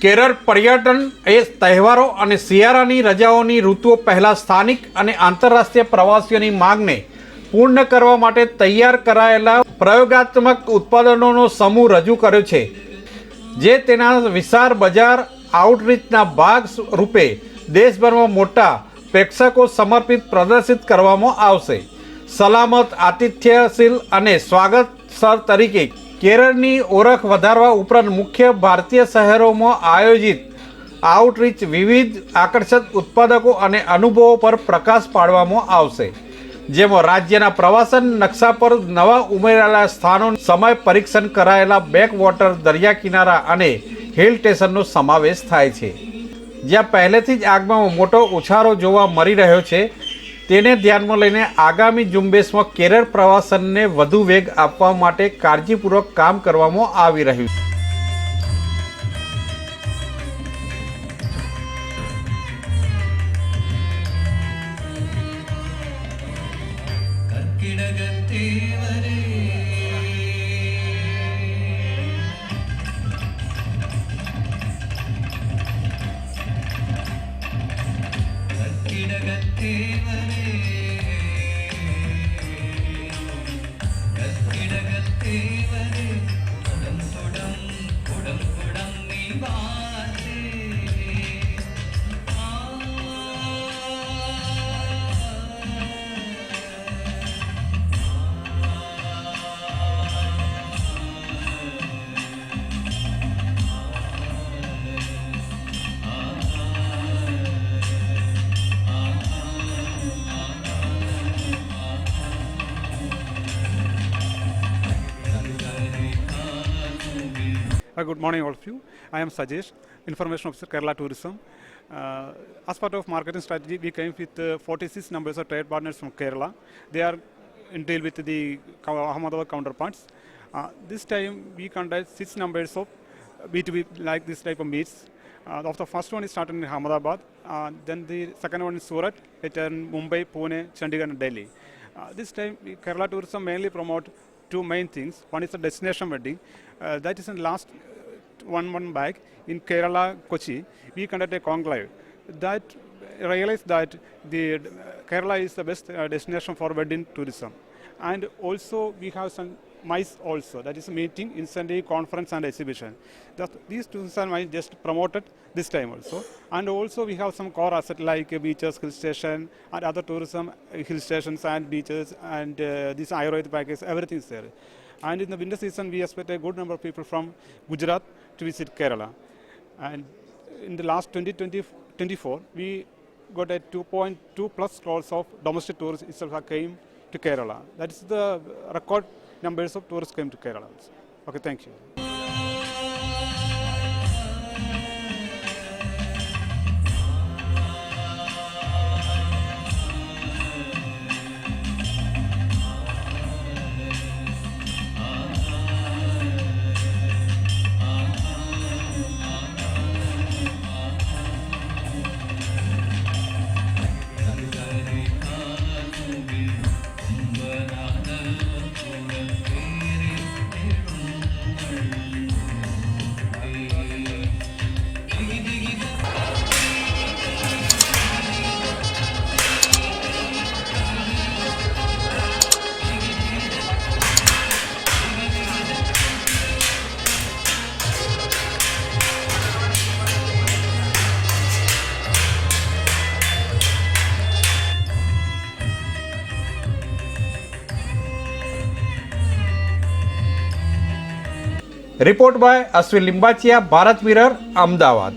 કેરળ પર્યટન એ તહેવારો અને શિયાળાની રજાઓની ઋતુઓ પહેલાં સ્થાનિક અને આંતરરાષ્ટ્રીય પ્રવાસીઓની માંગને પૂર્ણ કરવા માટે તૈયાર કરાયેલા પ્રયોગાત્મક ઉત્પાદનોનો સમૂહ રજૂ કર્યો છે, જે તેના વિશાળ બજાર આઉટરીચના ભાગ રૂપે દેશભરમાં મોટા પ્રેક્ષકો સમર્પિત પ્રદર્શિત કરવામાં આવશે. સલામત, આતિથ્યશીલ અને સ્વાગતસર તરીકે કેરળની ઓળખ વધારવા ઉપરાંત મુખ્ય ભારતીય શહેરોમાં આયોજિત આઉટરીચ વિવિધ આકર્ષક ઉત્પાદકો અને અનુભવો પર પ્રકાશ પાડવામાં આવશે, જેમાં રાજ્યના પ્રવાસન નકશા પર નવા ઉમેરાયેલા સ્થાનો, સમય પરીક્ષણ કરાયેલા બેકવોટર, દરિયા કિનારા અને હિલ સ્ટેશનનો સમાવેશ થાય છે. જ્યાં પહેલેથી જ આગમાં મોટો ઉછાળો જોવા મળી રહ્યો છે, તેને ધ્યાનમાં લઈને આગામી ઝુંબેશમાં કેરળ પ્રવાસનને વધુ વેગ આપવા માટે કાળજીપૂર્વક કામ કરવામાં આવી રહ્યું છે. Good morning, all of you. I am Sajesh, Information Officer, Kerala Tourism. As part of marketing strategy, we came with 46 numbers of trade partners from Kerala. They are in deal with the Ahmedabad counterparts. This time, we conduct 6 numbers of B2B like this type of meets. The first one is started in Ahmedabad. Then the second one is Surat, later in Mumbai, Pune, Chandigarh, and Delhi. This time, Kerala Tourism mainly promote 2 main things. One is a destination wedding. That is in last one month back in Kerala, Kochi, we conducted a conclave that realized that the Kerala is the best destination for wedding tourism. And also we have some MICE also, that is a meeting, incentive, conference and exhibition. These two are just promoted this time also. And also we have some core asset like beaches, hill station and other tourism hill stations and beaches and this Ayurveda package, everything is there. And in the winter season, we expect a good number of people from Gujarat to visit Kerala. And in the last 2024, we got a 2.2 plus crores of domestic tourists itself came to Kerala. That is the record numbers of tourists came to Kerala. Okay, thank you. Report by Ashwin Limbachiya, Bharat Mirror, Ahmedabad.